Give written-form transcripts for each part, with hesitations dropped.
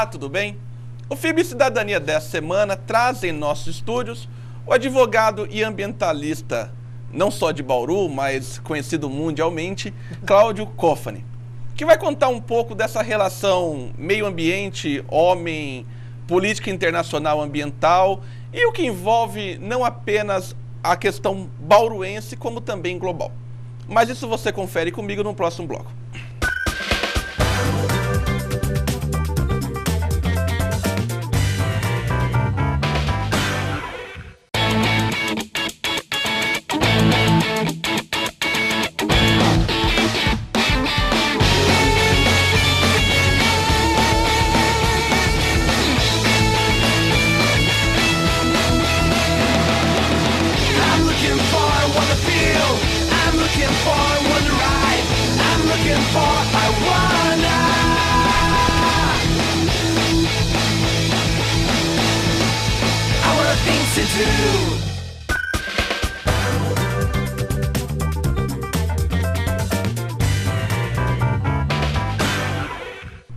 Olá, tudo bem? O FIB Cidadania dessa semana traz em nossos estúdios o advogado e ambientalista, não só de Bauru, mas conhecido mundialmente, Cláudio Cofani, que vai contar um pouco dessa relação meio ambiente, homem, política internacional ambiental e o que envolve não apenas a questão bauruense, como também global. Mas isso você confere comigo no próximo bloco.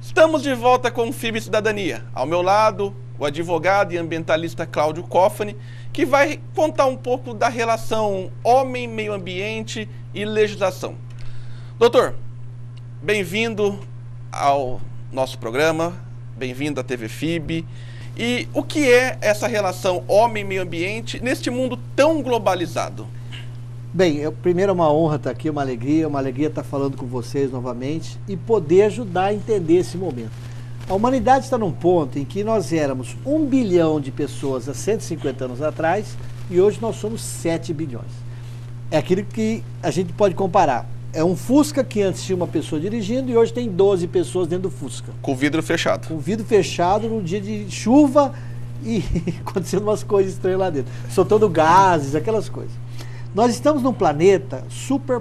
Estamos de volta com o FIB Cidadania. Ao meu lado, o advogado e ambientalista Cláudio Cofani, que vai contar um pouco da relação homem, meio ambiente e legislação. Doutor, bem-vindo ao nosso programa, bem-vindo à TV FIB. E o que é essa relação homem-meio ambiente neste mundo tão globalizado? Bem, primeiro é uma honra estar aqui, uma alegria estar falando com vocês novamente e poder ajudar a entender esse momento. A humanidade está num ponto em que nós éramos 1 bilhão de pessoas há 150 anos atrás e hoje nós somos 7 bilhões. É aquilo que a gente pode comparar. É um Fusca que antes tinha uma pessoa dirigindo e hoje tem 12 pessoas dentro do Fusca. Com vidro fechado. Com vidro fechado num dia de chuva e acontecendo umas coisas estranhas lá dentro. Soltando gases, aquelas coisas. Nós estamos num planeta super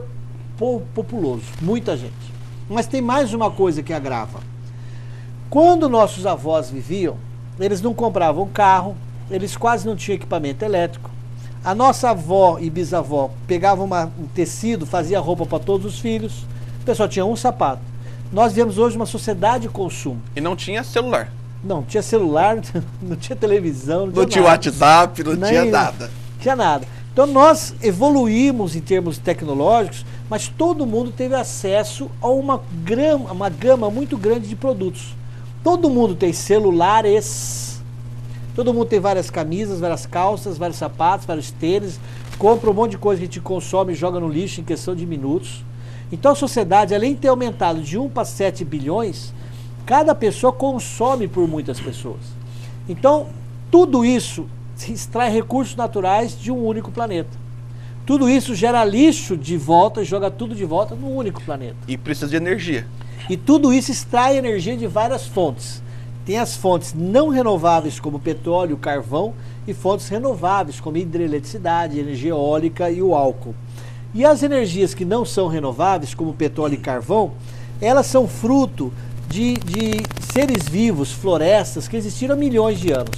populoso, muita gente. Mas tem mais uma coisa que agrava. Quando nossos avós viviam, eles não compravam carro, eles quase não tinham equipamento elétrico. A nossa avó e bisavó pegavam um tecido, fazia roupa para todos os filhos, o pessoal tinha um sapato. Nós vivemos hoje uma sociedade de consumo. E não tinha celular. Não tinha celular, não tinha televisão, não tinha WhatsApp, não tinha nada. Não tinha nada. Então nós evoluímos em termos tecnológicos, mas todo mundo teve acesso a uma gama muito grande de produtos. Todo mundo tem celulares, todo mundo tem várias camisas, várias calças, vários sapatos, vários tênis, compra um monte de coisa que a gente consome e joga no lixo em questão de minutos. Então a sociedade, além de ter aumentado de 1 para 7 bilhões, cada pessoa consome por muitas pessoas. Então tudo isso extrai recursos naturais de um único planeta. Tudo isso gera lixo de volta e joga tudo de volta num único planeta. E precisa de energia. E tudo isso extrai energia de várias fontes. Tem as fontes não renováveis como petróleo, carvão e fontes renováveis como hidroeletricidade, energia eólica e o álcool. E as energias que não são renováveis como petróleo e carvão, elas são fruto de seres vivos, florestas que existiram há milhões de anos.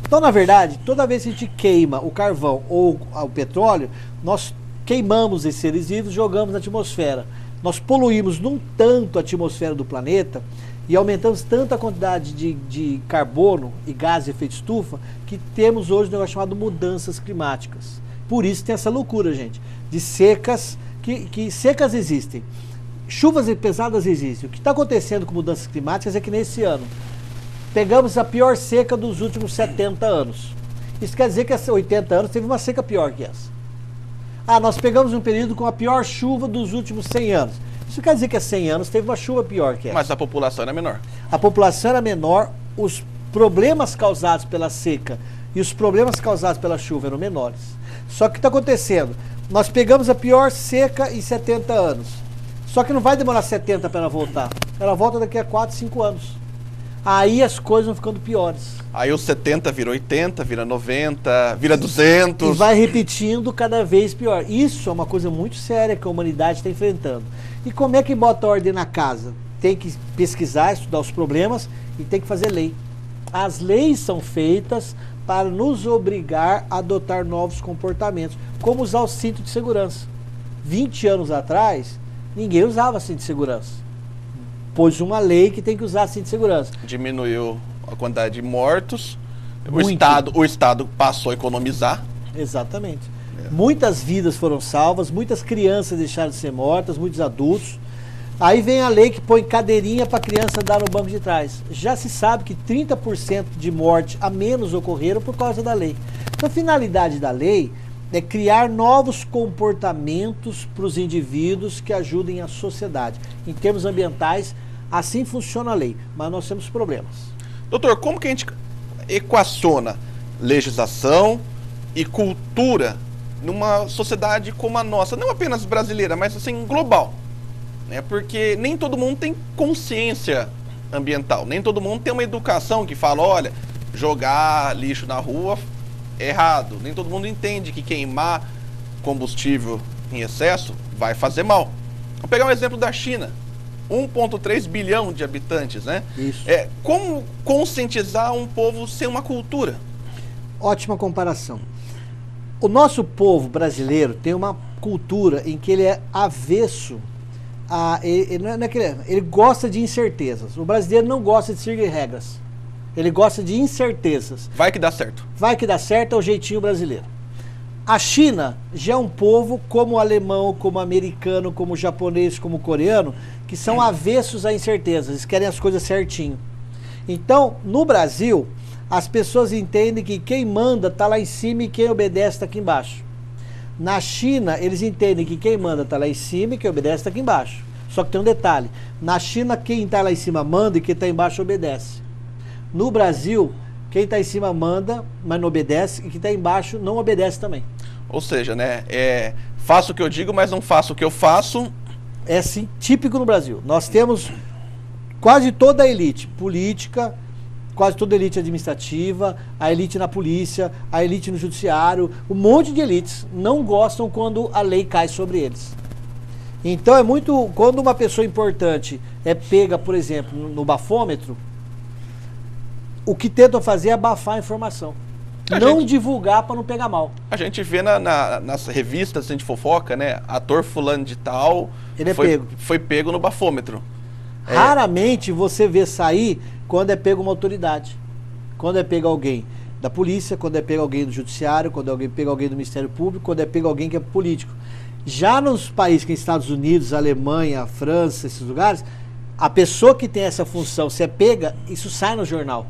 Então, na verdade, toda vez que a gente queima o carvão ou o petróleo, nós queimamos esses seres vivos e jogamos na atmosfera. Nós poluímos num tanto a atmosfera do planeta e aumentamos tanta quantidade de carbono e gás de efeito estufa que temos hoje um negócio chamado mudanças climáticas. Por isso tem essa loucura, gente, de secas, que secas existem, chuvas pesadas existem. O que está acontecendo com mudanças climáticas é que nesse ano pegamos a pior seca dos últimos 70 anos. Isso quer dizer que há 80 anos teve uma seca pior que essa. Nós pegamos um período com a pior chuva dos últimos 100 anos. Isso quer dizer que há 100 anos teve uma chuva pior que essa. Mas a população era menor. A população era menor, os problemas causados pela seca e os problemas causados pela chuva eram menores. Só que o que está acontecendo? Nós pegamos a pior seca em 70 anos. Só que não vai demorar 70 para ela voltar. Ela volta daqui a 4, 5 anos. Aí as coisas vão ficando piores. Aí os 70 vira 80, vira 90, vira 200. E vai repetindo cada vez pior. Isso é uma coisa muito séria que a humanidade está enfrentando. E como é que bota ordem na casa? Tem que pesquisar, estudar os problemas e tem que fazer lei. As leis são feitas para nos obrigar a adotar novos comportamentos, como usar o cinto de segurança. 20 anos atrás, ninguém usava cinto de segurança. Pôs uma lei que tem que usar cinto de segurança. Diminuiu a quantidade de mortos. Muito. O Estado passou a economizar. Exatamente. Muitas vidas foram salvas, muitas crianças deixaram de ser mortas, muitos adultos. Aí vem a lei que põe cadeirinha para a criança andar no banco de trás. Já se sabe que 30% de morte a menos ocorreram por causa da lei. Então a finalidade da lei é criar novos comportamentos para os indivíduos que ajudem a sociedade. Em termos ambientais, assim funciona a lei, mas nós temos problemas. Doutor, como que a gente equaciona legislação e cultura numa sociedade como a nossa, não apenas brasileira, mas assim global, né? Porque nem todo mundo tem consciência ambiental, nem todo mundo tem uma educação que fala, olha, jogar lixo na rua é errado, nem todo mundo entende que queimar combustível em excesso vai fazer mal. Vamos pegar um exemplo da China, 1,3 bilhão de habitantes, né? Isso. Como conscientizar um povo sem uma cultura? Ótima comparação. O nosso povo brasileiro tem uma cultura em que ele é avesso a... Ele gosta de incertezas. O brasileiro não gosta de seguir regras. Ele gosta de incertezas. Vai que dá certo. Vai que dá certo, é o jeitinho brasileiro. A China já é um povo como o alemão, como o americano, como o japonês, como o coreano, que são avessos a incertezas. Eles querem as coisas certinho. Então, no Brasil, as pessoas entendem que quem manda está lá em cima e quem obedece está aqui embaixo. Na China, eles entendem que quem manda está lá em cima e quem obedece está aqui embaixo. Só que tem um detalhe. Na China, quem está lá em cima manda e quem está embaixo obedece. No Brasil, quem está em cima manda, mas não obedece, e quem está embaixo não obedece também. Ou seja, né, faço o que eu digo, mas não faço o que eu faço. É sim, típico no Brasil. Nós temos quase toda a elite política, quase toda a elite administrativa, a elite na polícia, a elite no judiciário, um monte de elites não gostam quando a lei cai sobre eles. Então é muito, quando uma pessoa importante é pega, por exemplo, no bafômetro, o que tentam fazer é abafar a informação. Não divulgar para não pegar mal. A gente vê nas revistas, a gente fofoca, né? Ator fulano de tal foi pego no bafômetro. Raramente você vê sair quando é pego uma autoridade. Quando é pego alguém da polícia, quando é pego alguém do judiciário, quando é pego alguém do Ministério Público, quando é pego alguém que é político. Já nos países que Estados Unidos, Alemanha, França, esses lugares, a pessoa que tem essa função, se é pega, isso sai no jornal.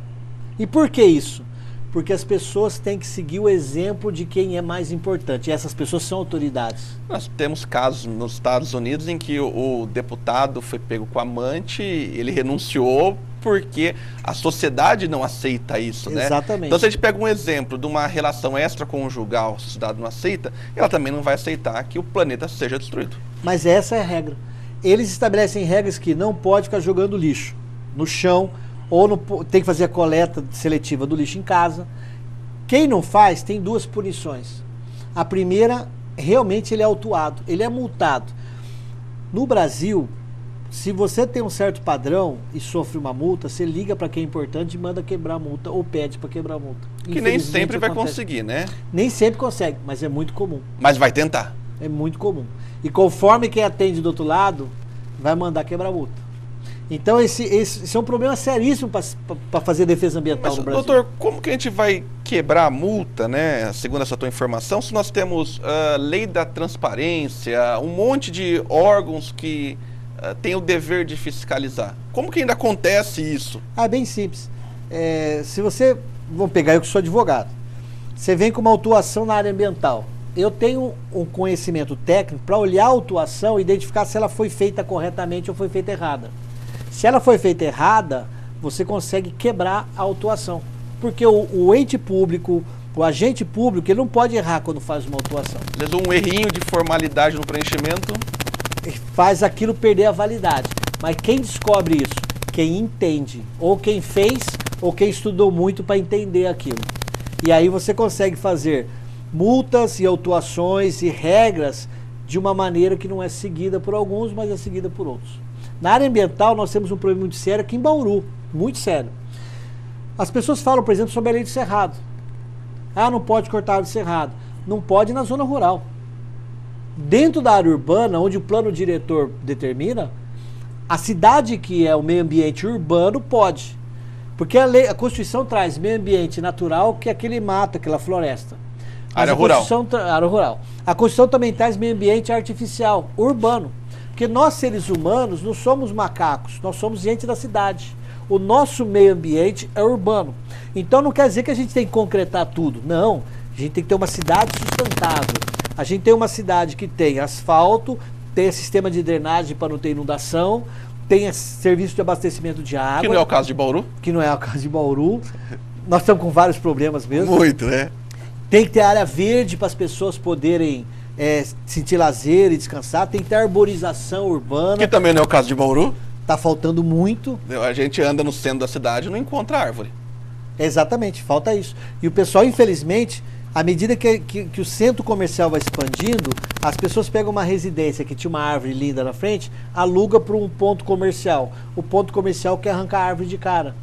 E por que isso? Porque as pessoas têm que seguir o exemplo de quem é mais importante. E essas pessoas são autoridades. Nós temos casos nos Estados Unidos em que o deputado foi pego com amante, ele renunciou porque a sociedade não aceita isso, né? Exatamente. Então se a gente pega um exemplo de uma relação extraconjugal, a sociedade não aceita, ela também não vai aceitar que o planeta seja destruído. Mas essa é a regra. Eles estabelecem regras que não pode ficar jogando lixo no chão, ou tem que fazer a coleta seletiva do lixo em casa. Quem não faz tem duas punições. A primeira, realmente ele é autuado, ele é multado. No Brasil, se você tem um certo padrão e sofre uma multa, você liga para quem é importante e manda quebrar a multa, ou pede para quebrar a multa. Que nem sempre vai conseguir, né? Nem sempre consegue, mas é muito comum. Mas vai tentar. É muito comum. E conforme quem atende do outro lado, vai mandar quebrar a multa. Então esse é um problema seríssimo para fazer defesa ambiental. Mas, no Brasil. doutor, como que a gente vai quebrar a multa, né, segundo essa tua informação, se nós temos lei da transparência, um monte de órgãos que têm o dever de fiscalizar? Como que ainda acontece isso? É bem simples. Se você, vamos pegar eu que sou advogado, você vem com uma autuação na área ambiental. Eu tenho um conhecimento técnico para olhar a autuação e identificar se ela foi feita corretamente ou foi feita errada. Se ela foi feita errada, você consegue quebrar a autuação. Porque o ente público, o agente público, ele não pode errar quando faz uma autuação. Às vezes um errinho de formalidade no preenchimento faz aquilo perder a validade. Mas quem descobre isso? Quem entende. Ou quem fez, ou quem estudou muito para entender aquilo. E aí você consegue fazer multas e autuações e regras de uma maneira que não é seguida por alguns, mas é seguida por outros. Na área ambiental, nós temos um problema muito sério aqui em Bauru, muito sério. As pessoas falam, por exemplo, sobre a lei do cerrado. Ah, não pode cortar o cerrado. Não pode na zona rural. Dentro da área urbana, onde o plano diretor determina, a cidade que é o meio ambiente urbano pode. Porque a Constituição traz meio ambiente natural, que é aquele mato, aquela floresta. Área rural. Área rural. A Constituição também traz meio ambiente artificial, urbano. Porque nós, seres humanos, não somos macacos, nós somos gente da cidade. O nosso meio ambiente é urbano. Então não quer dizer que a gente tem que concretar tudo. Não, a gente tem que ter uma cidade sustentável. A gente tem uma cidade que tem asfalto, tem sistema de drenagem para não ter inundação, tem serviço de abastecimento de água. Que não é o caso de Bauru. Que não é o caso de Bauru. Nós estamos com vários problemas mesmo. Muito, né? Tem que ter área verde para as pessoas poderem sentir lazer e descansar. Tem que ter arborização urbana. Que também não é o caso de Bauru. Está faltando muito. A gente anda no centro da cidade e não encontra árvore. Exatamente, falta isso. E o pessoal, infelizmente, à medida que o centro comercial vai expandindo, as pessoas pegam uma residência que tinha uma árvore linda na frente, aluga para um ponto comercial. O ponto comercial quer arrancar a árvore de cara,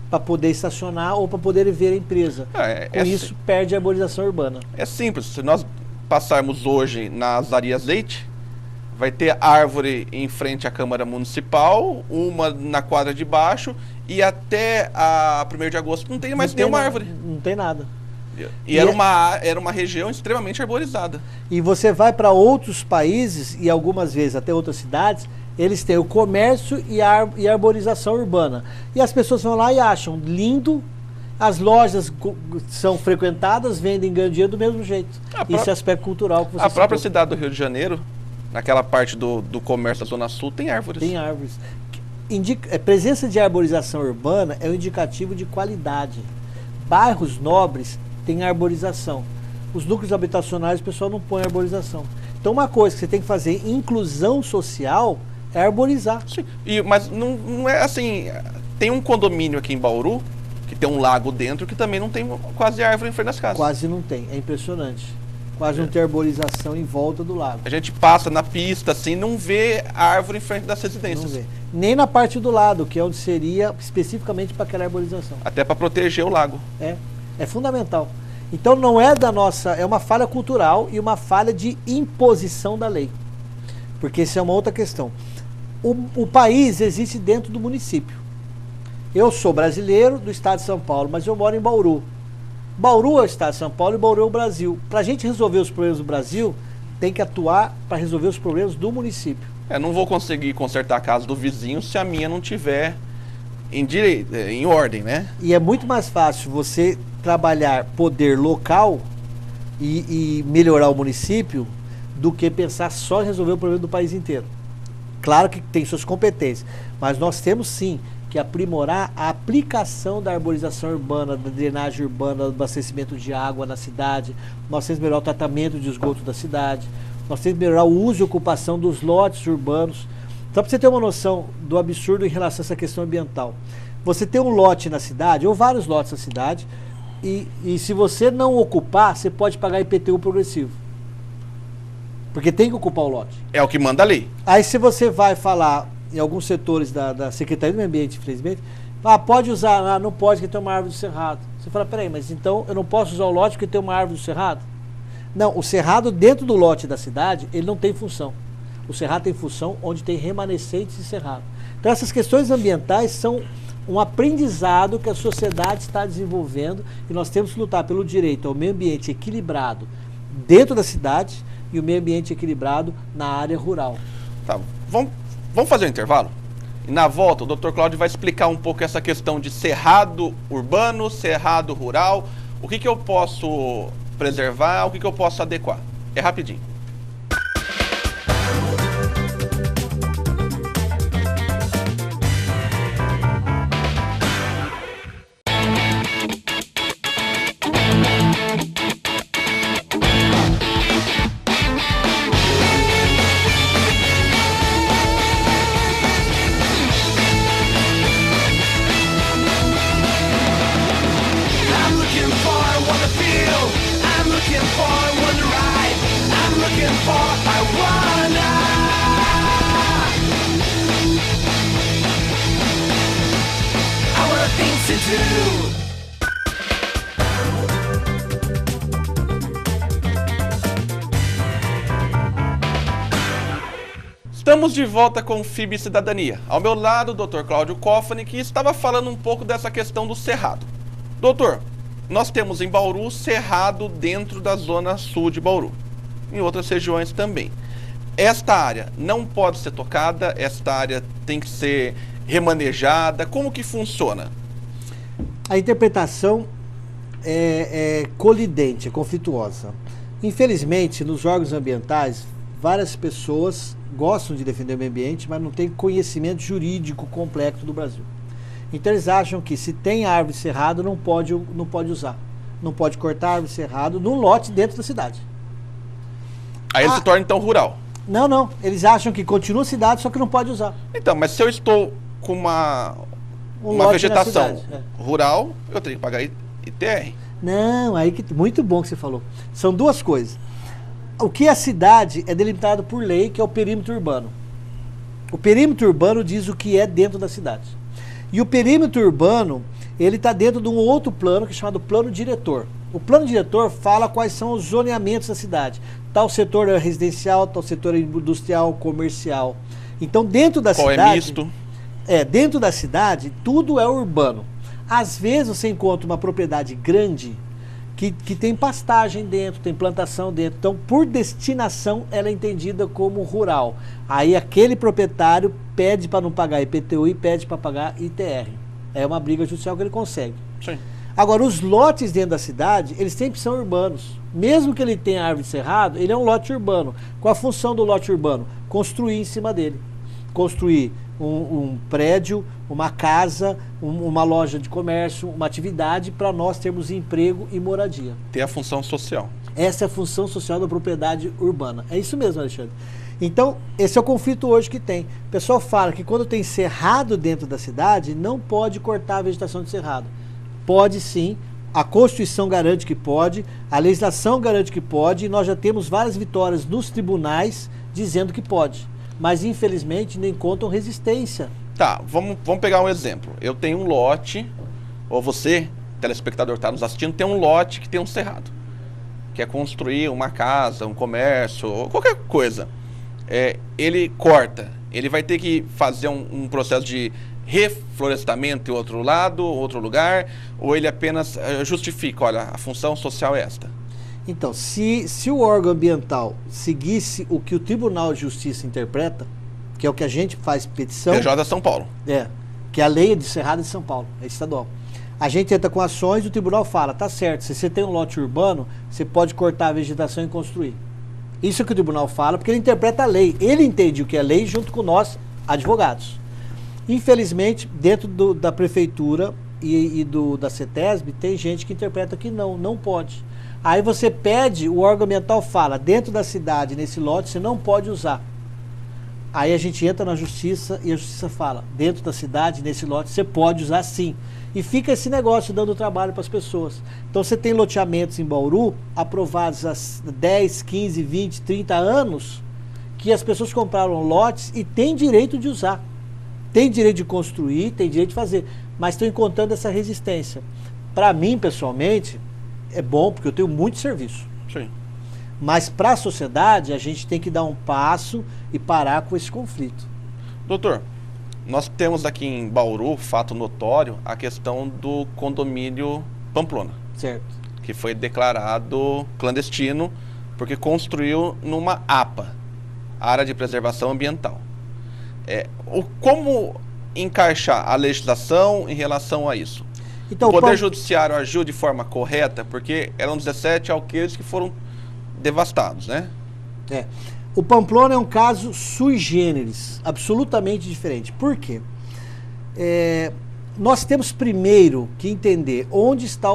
para poder estacionar ou para poder ver a empresa. Com isso, perde a arborização urbana. É simples. Se nós passarmos hoje na Zaria Azeite, vai ter árvore em frente à Câmara Municipal, uma na quadra de baixo, e até a 1º de agosto não tem mais nenhuma árvore. Não tem nada. E era uma região extremamente arborizada. E você vai para outros países, e algumas vezes até outras cidades, eles têm o comércio e a arborização urbana. E as pessoas vão lá e acham lindo, as lojas são frequentadas, vendem, ganham dinheiro do mesmo jeito. Isso é aspecto cultural que você A própria cidade do Rio de Janeiro, naquela parte do comércio da Zona Sul, tem árvores. Tem árvores. Presença de arborização urbana é um indicativo de qualidade. Bairros nobres têm arborização. Os núcleos habitacionais, o pessoal não põe arborização. Então, uma coisa que você tem que fazer, inclusão social, é arborizar. Sim. Mas não é assim. Tem um condomínio aqui em Bauru, que tem um lago dentro, que também não tem quase árvore em frente das casas. Quase não tem, é impressionante. Quase não tem arborização em volta do lago. A gente passa na pista assim, não vê árvore em frente das residências. Não vê. Nem na parte do lado, que é onde seria especificamente para aquela arborização. Até para proteger o lago. É fundamental. Então não é da nossa, é uma falha cultural e uma falha de imposição da lei. Porque isso é uma outra questão. O país existe dentro do município. Eu sou brasileiro do estado de São Paulo, mas eu moro em Bauru. Bauru é o estado de São Paulo e Bauru é o Brasil. Para a gente resolver os problemas do Brasil, tem que atuar para resolver os problemas do município. Não vou conseguir consertar a casa do vizinho se a minha não tiver em ordem, né? E é muito mais fácil você trabalhar poder local e melhorar o município do que pensar só em resolver o problema do país inteiro. Claro que tem suas competências, mas nós temos sim que aprimorar a aplicação da arborização urbana, da drenagem urbana, do abastecimento de água na cidade. Nós temos que melhorar o tratamento de esgoto da cidade. Nós temos que melhorar o uso e ocupação dos lotes urbanos. Só para você ter uma noção do absurdo em relação a essa questão ambiental. Você tem um lote na cidade, ou vários lotes na cidade, e se você não ocupar, você pode pagar IPTU progressivo. Porque tem que ocupar o lote. É o que manda a lei. Aí se você vai falar em alguns setores da Secretaria do Meio Ambiente, infelizmente, pode usar, não pode porque tem uma árvore do cerrado. Você fala, peraí, mas então eu não posso usar o lote porque tem uma árvore do cerrado? Não, o cerrado dentro do lote da cidade, ele não tem função. O cerrado tem função onde tem remanescentes de cerrado. Então essas questões ambientais são um aprendizado que a sociedade está desenvolvendo e nós temos que lutar pelo direito ao meio ambiente equilibrado dentro da cidade e o meio ambiente equilibrado na área rural. Tá, vamos fazer um intervalo? E na volta o Dr. Cláudio vai explicar um pouco essa questão de cerrado urbano, cerrado rural, o que eu posso preservar, o que eu posso adequar. É rapidinho. Estamos de volta com o FIB Cidadania. Ao meu lado, o Dr. Cláudio Cofani, que estava falando um pouco dessa questão do cerrado. Doutor, nós temos em Bauru cerrado dentro da zona sul de Bauru, em outras regiões também. Esta área não pode ser tocada, esta área tem que ser remanejada, como que funciona? A interpretação é colidente, é conflituosa. Infelizmente, nos órgãos ambientais, várias pessoas gostam de defender o meio ambiente, mas não têm conhecimento jurídico complexo do Brasil. Então eles acham que se tem árvore cerrada, não pode usar. Não pode cortar árvore cerrada num lote dentro da cidade. Aí ele se torna então rural. Não. Eles acham que continua cidade, só que não pode usar. Então, mas se eu estou com uma vegetação rural, eu tenho que pagar ITR. Não, muito bom que você falou. São duas coisas. O que é a cidade é delimitado por lei, que é o perímetro urbano. O perímetro urbano diz o que é dentro da cidade. E o perímetro urbano, ele está dentro de um outro plano, que é chamado plano diretor. O plano diretor fala quais são os zoneamentos da cidade. Tal setor é residencial, tal setor é industrial, comercial. Então, dentro da cidade... Qual é misto? Dentro da cidade, tudo é urbano. Às vezes você encontra uma propriedade grande que tem pastagem dentro, tem plantação dentro. Então, por destinação, ela é entendida como rural. Aí aquele proprietário pede para não pagar IPTU e pede para pagar ITR. É uma briga judicial que ele consegue. Sim. Agora, os lotes dentro da cidade, eles sempre são urbanos. Mesmo que ele tenha árvore cerrado, ele é um lote urbano. Qual a função do lote urbano? Construir em cima dele. Construir um prédio, uma casa, uma loja de comércio, uma atividade para nós termos emprego e moradia. Tem a função social. Essa é a função social da propriedade urbana. É isso mesmo, Alexandre. Então, esse é o conflito hoje que tem. O pessoal fala que quando tem cerrado dentro da cidade, não pode cortar a vegetação de cerrado. Pode sim, a Constituição garante que pode, a legislação garante que pode, e nós já temos várias vitórias nos tribunais dizendo que pode. Mas, infelizmente, não encontram resistência. Tá, vamos pegar um exemplo. Eu tenho um lote, ou você, telespectador que está nos assistindo, tem um lote que tem um cerrado. Quer construir uma casa, um comércio, ou qualquer coisa. Ele corta, ele vai ter que fazer um processo de reflorestamento em outro lado, outro lugar, ou ele apenas justifica, olha, a função social é esta? Então, se o órgão ambiental seguisse o que o Tribunal de Justiça interpreta, que é o que a gente faz petição... PJ São Paulo. Que é a lei de Cerrado de São Paulo, é estadual. A gente entra com ações e o tribunal fala, tá certo, se você tem um lote urbano, você pode cortar a vegetação e construir. Isso é o que o tribunal fala, porque ele interpreta a lei. Ele entende o que é lei junto com nós, advogados. Infelizmente, dentro da prefeitura e da CETESB, tem gente que interpreta que não pode. Aí você pede, o órgão ambiental fala, dentro da cidade, nesse lote, você não pode usar. Aí a gente entra na justiça e a justiça fala, dentro da cidade, nesse lote, você pode usar sim. E fica esse negócio dando trabalho para as pessoas. Então você tem loteamentos em Bauru, aprovados há 10, 15, 20, 30 anos, que as pessoas compraram lotes e têm direito de usar. Tem direito de construir, tem direito de fazer, mas estão encontrando essa resistência. Para mim, pessoalmente, é bom, porque eu tenho muito serviço. Sim. Mas para a sociedade, a gente tem que dar um passo e parar com esse conflito. Doutor, nós temos aqui em Bauru, fato notório, a questão do condomínio Pamplona. Certo. Que foi declarado clandestino porque construiu numa APA, Área de Preservação Ambiental. Como encaixar a legislação em relação a isso? Então, o Poder Judiciário agiu de forma correta, porque eram 17 alqueires que foram devastados, né? O Pamplona é um caso sui generis, absolutamente diferente. Por quê? Nós temos primeiro que entender onde está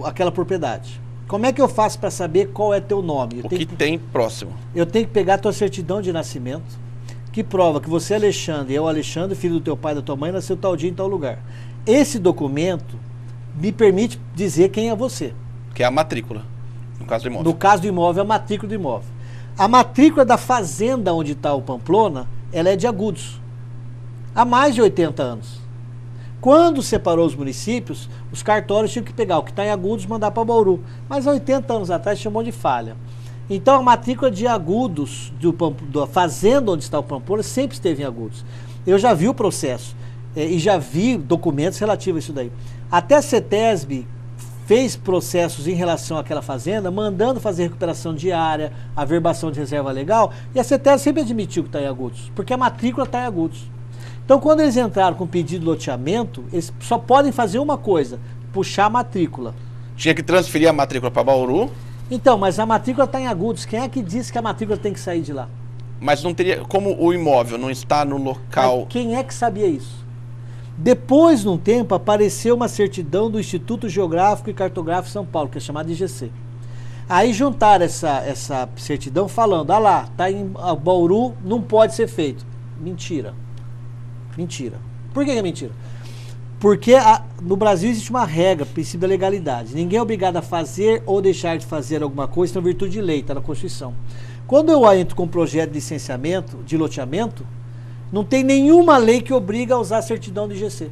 aquela propriedade. Como é que eu faço para saber qual é teu nome? O que tem próximo? Eu tenho que pegar a tua certidão de nascimento, que prova que você é Alexandre, eu Alexandre, filho do teu pai e da tua mãe, nasceu tal dia em tal lugar. Esse documento me permite dizer quem é você. Que é a matrícula, no caso do imóvel. No caso do imóvel, a matrícula do imóvel. A matrícula da fazenda onde está o Pamplona, ela é de Agudos. Há mais de 80 anos. Quando separou os municípios, os cartórios tinham que pegar o que está em Agudos e mandar para Bauru. Mas há 80 anos atrás chamou de falha. Então a matrícula de Agudos, da fazenda onde está o Pamplona, sempre esteve em Agudos. Eu já vi o processo e já vi documentos relativos a isso daí. Até a CETESB fez processos em relação àquela fazenda, mandando fazer recuperação de área, averbação de reserva legal, e a CETESB sempre admitiu que está em Agudos, porque a matrícula está em Agudos. Então, quando eles entraram com pedido de loteamento, eles só podem fazer uma coisa, puxar a matrícula. Tinha que transferir a matrícula para Bauru. Então, mas a matrícula está em Agudos. Quem é que disse que a matrícula tem que sair de lá? Mas não teria, como o imóvel não está no local... Mas quem é que sabia isso? Depois, num tempo, apareceu uma certidão do Instituto Geográfico e Cartográfico de São Paulo, que é chamada IGC. Aí juntaram essa certidão falando, lá, tá em Bauru, não pode ser feito. Mentira. Mentira. Por que é mentira? Porque no Brasil existe uma regra, princípio da legalidade. Ninguém é obrigado a fazer ou deixar de fazer alguma coisa em virtude de lei, está na Constituição. Quando eu entro com um projeto de licenciamento, de loteamento, não tem nenhuma lei que obriga a usar a certidão do IGC.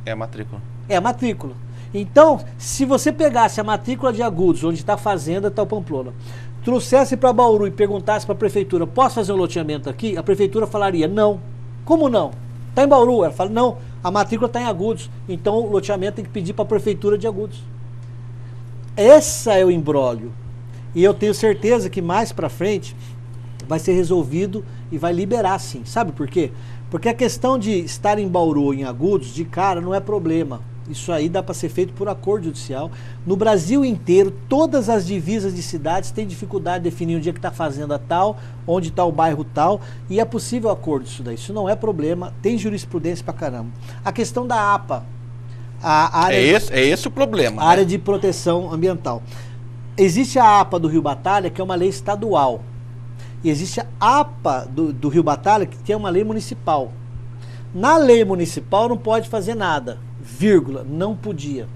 É a matrícula. É a matrícula. Então, se você pegasse a matrícula de Agudos, onde está a fazenda, está o Pamplona, trouxesse para Bauru e perguntasse para a prefeitura, posso fazer um loteamento aqui? A prefeitura falaria, não. Como não? Está em Bauru. Ela fala, não, a matrícula está em Agudos. Então o loteamento tem que pedir para a prefeitura de Agudos. Esse é o imbróglio. E eu tenho certeza que mais para frente vai ser resolvido e vai liberar sim. Sabe por quê? Porque a questão de estar em Bauru ou em Agudos, de cara, não é problema. Isso aí dá para ser feito por acordo judicial. No Brasil inteiro, todas as divisas de cidades têm dificuldade de definir onde é que está a fazenda tal, onde está o bairro tal, e é possível acordo disso daí. Isso não é problema, tem jurisprudência pra caramba. A questão da APA, a área, é esse o problema. A área de proteção ambiental. Existe a APA do Rio Batalha, que é uma lei estadual. E existe a APA do Rio Batalha, que é uma lei municipal. Na lei municipal não pode fazer nada, vírgula, não podia.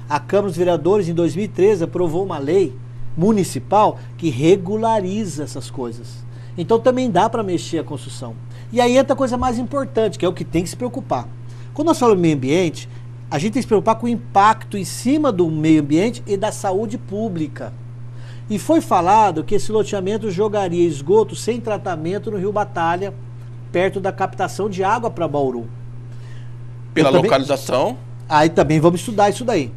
A Câmara dos Vereadores, em 2013, aprovou uma lei municipal que regulariza essas coisas. Então também dá para mexer a construção. E aí entra a coisa mais importante, que é o que tem que se preocupar. Quando nós falamos meio ambiente, a gente tem que se preocupar com o impacto em cima do meio ambiente e da saúde pública. E foi falado que esse loteamento jogaria esgoto sem tratamento no Rio Batalha, perto da captação de água para Bauru. Pela localização? Aí também vamos estudar isso daí.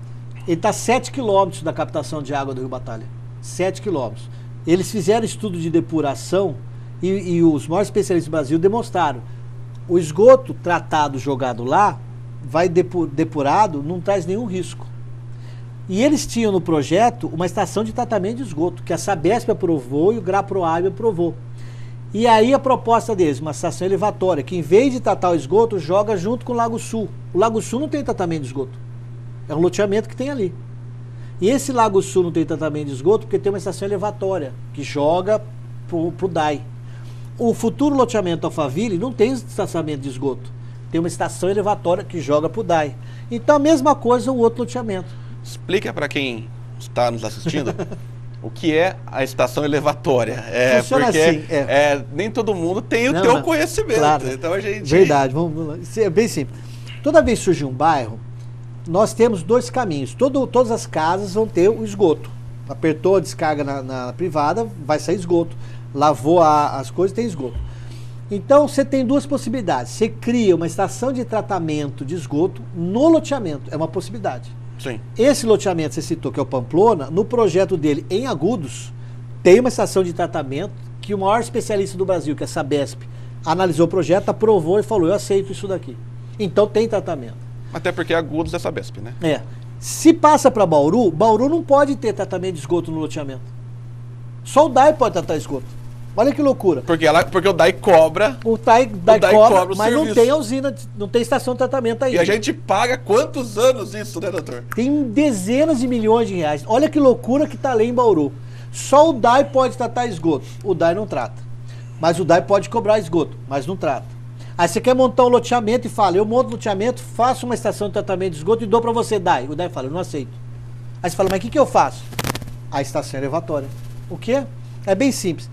Ele está a 7 quilômetros da captação de água do Rio Batalha. 7 quilômetros. Eles fizeram estudo de depuração e os maiores especialistas do Brasil demonstraram. O esgoto tratado jogado lá, vai depurado, não traz nenhum risco. E eles tinham no projeto uma estação de tratamento de esgoto, que a Sabesp aprovou e o GRAPROAB aprovou. E aí a proposta deles, uma estação elevatória, que em vez de tratar o esgoto, joga junto com o Lago Sul. O Lago Sul não tem tratamento de esgoto. É um loteamento que tem ali. E esse Lago Sul não tem tratamento de esgoto porque tem uma estação elevatória, que joga pro DAI. O futuro loteamento Alphaville não tem tratamento de esgoto. Tem uma estação elevatória que joga pro DAI. Então a mesma coisa o outro loteamento. Explica para quem está nos assistindo o que é a estação elevatória. Funciona porque assim, nem todo mundo tem o teu conhecimento. Claro, então a gente... Verdade, vamos lá. É bem simples. Toda vez que surge um bairro, nós temos dois caminhos. Todas as casas vão ter o esgoto. Apertou a descarga na privada, vai sair esgoto. Lavou as coisas, tem esgoto. Então você tem duas possibilidades. Você cria uma estação de tratamento de esgoto no loteamento. É uma possibilidade. Sim. Esse loteamento que você citou, que é o Pamplona, no projeto dele em Agudos, tem uma estação de tratamento que o maior especialista do Brasil, que é a Sabesp, analisou o projeto, aprovou e falou, eu aceito isso daqui. Então tem tratamento. Até porque Agudos é Sabesp, né? Se passa para Bauru, Bauru não pode ter tratamento de esgoto no loteamento. Só o DAI pode tratar esgoto. Olha que loucura. Porque o DAI cobra. O DAI cobra, mas serviço. não tem usina, não tem estação de tratamento aí. E a gente paga quantos anos isso, né, doutor? Tem dezenas de milhões de reais. Olha que loucura que tá ali em Bauru. Só o DAI pode tratar esgoto. O DAI não trata. Mas o DAI pode cobrar esgoto, mas não trata. Aí você quer montar um loteamento e fala, eu monto um loteamento, faço uma estação de tratamento de esgoto e dou para você, DAI. O DAI fala, eu não aceito. Aí você fala, mas o que eu faço? A estação elevatória. O quê? É bem simples.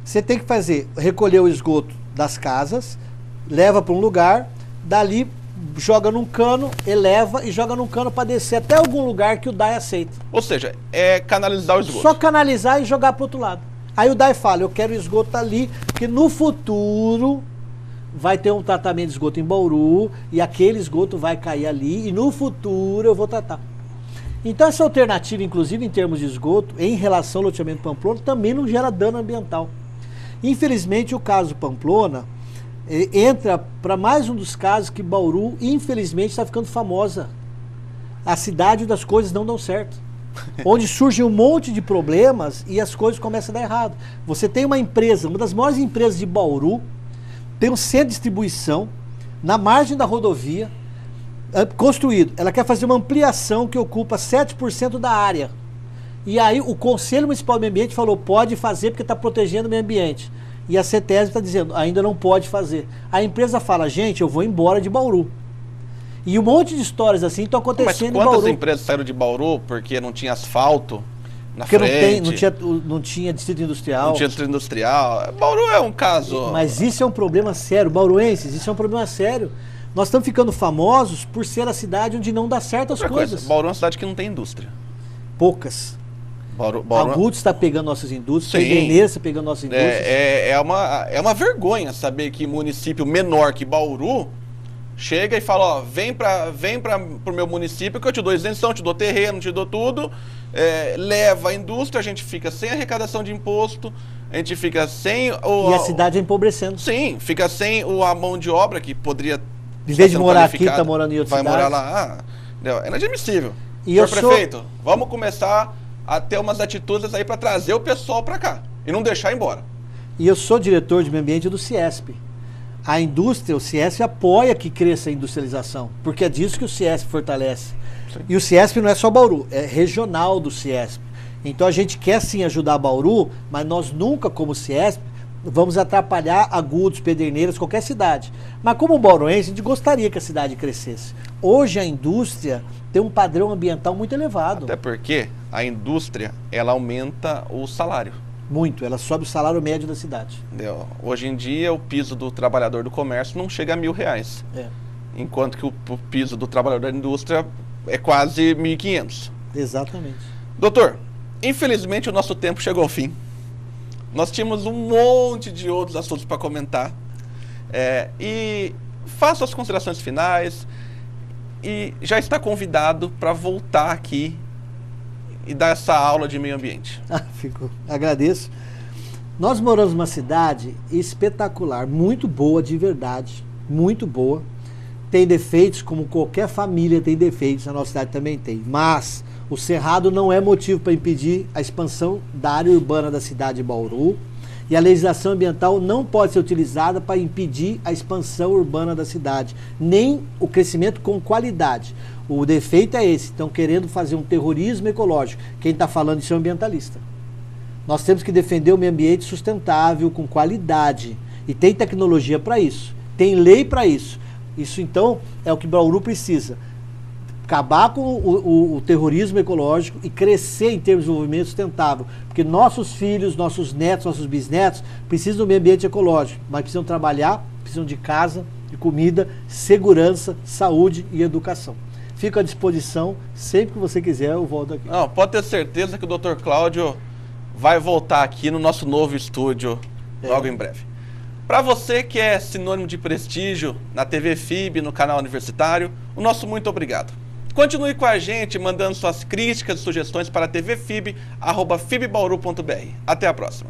Você tem que recolher o esgoto das casas, leva para um lugar, dali joga num cano, eleva e joga num cano para descer até algum lugar que o DAE aceita. Ou seja, é canalizar o esgoto. Só canalizar e jogar para o outro lado. Aí o DAE fala, eu quero o esgoto ali, porque no futuro vai ter um tratamento de esgoto em Bauru e aquele esgoto vai cair ali e no futuro eu vou tratar. Então essa alternativa, inclusive em termos de esgoto, em relação ao loteamento Pamplona, também não gera dano ambiental. Infelizmente o caso Pamplona entra para mais um dos casos que Bauru, infelizmente, está ficando famosa. A cidade onde as coisas não dão certo. Onde surge um monte de problemas e as coisas começam a dar errado. Você tem uma empresa, uma das maiores empresas de Bauru, tem um centro de distribuição na margem da rodovia, construído. Ela quer fazer uma ampliação que ocupa 7% da área. E aí o Conselho Municipal do Meio Ambiente falou, pode fazer porque está protegendo o meio ambiente. E a CETESB está dizendo, ainda não pode fazer. A empresa fala, gente, eu vou embora de Bauru. E um monte de histórias assim estão acontecendo em Bauru. Mas quantas empresas saíram de Bauru porque não tinha asfalto na porque frente? Não tinha distrito industrial. Não tinha distrito industrial. Bauru é um caso... Mas isso é um problema sério. Bauruenses, isso é um problema sério. Nós estamos ficando famosos por ser a cidade onde não dá certo as coisas. Bauru é uma cidade que não tem indústria. Poucas. Bauru... A Guts está pegando nossas indústrias, a Pederneiras está pegando nossas indústrias. É uma vergonha saber que município menor que Bauru chega e fala, ó, vem para o meu município que eu te dou isenção, te dou terreno, te dou tudo, leva a indústria, a gente fica sem arrecadação de imposto, a gente fica sem... E a cidade empobrecendo. Sim, fica sem a mão de obra que poderia... Em vez de morar aqui, está morando em outra cidade. Vai morar lá. É inadmissível. Senhor prefeito, vamos começar a ter umas atitudes aí para trazer o pessoal para cá e não deixar ir embora. E eu sou diretor de meio ambiente do CIESP. A indústria, o CIESP apoia que cresça a industrialização, porque é disso que o CIESP fortalece. Sim. E o CIESP não é só Bauru, é regional do CIESP. Então a gente quer sim ajudar Bauru, mas nós nunca, como CIESP, vamos atrapalhar a Guts, Pederneiras, qualquer cidade. Mas como bauruense, a gente gostaria que a cidade crescesse. Hoje a indústria tem um padrão ambiental muito elevado. Até porque a indústria, ela aumenta o salário. Muito, ela sobe o salário médio da cidade. Entendeu? Hoje em dia, o piso do trabalhador do comércio não chega a R$1.000. Enquanto que o piso do trabalhador da indústria é quase 1.500. Exatamente. Doutor, infelizmente o nosso tempo chegou ao fim. Nós tínhamos um monte de outros assuntos para comentar. E faça as considerações finais e já está convidado para voltar aqui e dar essa aula de meio ambiente. Agradeço. Nós moramos numa cidade espetacular, muito boa de verdade, muito boa. Tem defeitos, como qualquer família tem defeitos, a nossa cidade também tem. Mas o cerrado não é motivo para impedir a expansão da área urbana da cidade de Bauru. E a legislação ambiental não pode ser utilizada para impedir a expansão urbana da cidade, nem o crescimento com qualidade. O defeito é esse, estão querendo fazer um terrorismo ecológico. Quem está falando isso é um ambientalista. Nós temos que defender o meio ambiente sustentável, com qualidade. E tem tecnologia para isso, tem lei para isso. Isso então é o que Bauru precisa. Acabar com o terrorismo ecológico e crescer em termos de desenvolvimento sustentável. Porque nossos filhos, nossos netos, nossos bisnetos precisam do meio ambiente ecológico, mas precisam trabalhar, precisam de casa, de comida, segurança, saúde e educação. Fico à disposição, sempre que você quiser eu volto aqui. Não, pode ter certeza que o Dr. Cláudio vai voltar aqui no nosso novo estúdio logo em breve. Para você que é sinônimo de prestígio na TV FIB, no canal universitário, o nosso muito obrigado. Continue com a gente, mandando suas críticas e sugestões para tvfib@fibbauru.br. Até a próxima.